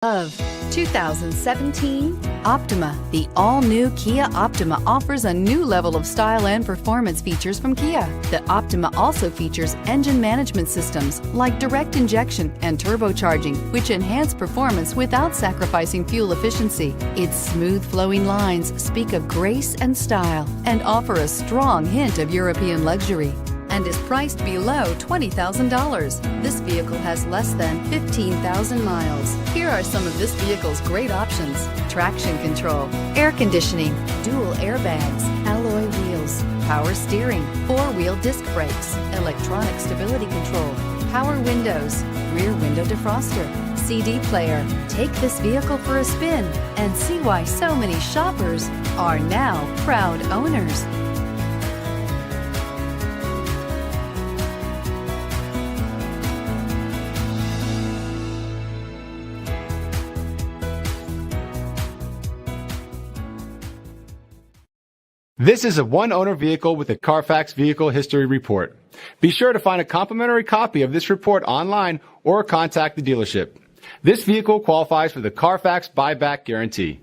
Of 2017 Optima. The all-new Kia Optima offers a new level of style and performance features from Kia. The Optima also features engine management systems like direct injection and turbocharging, which enhance performance without sacrificing fuel efficiency. Its smooth flowing lines speak of grace and style and offer a strong hint of European luxury, and is priced below $20,000. This vehicle has less than 15,000 miles. Here are some of this vehicle's great options: traction control, air conditioning, dual airbags, alloy wheels, power steering, four-wheel disc brakes, electronic stability control, power windows, rear window defroster, CD player. Take this vehicle for a spin and see why so many shoppers are now proud owners. This is a one-owner vehicle with a Carfax Vehicle History Report. Be sure to find a complimentary copy of this report online or contact the dealership. This vehicle qualifies for the Carfax Buyback Guarantee.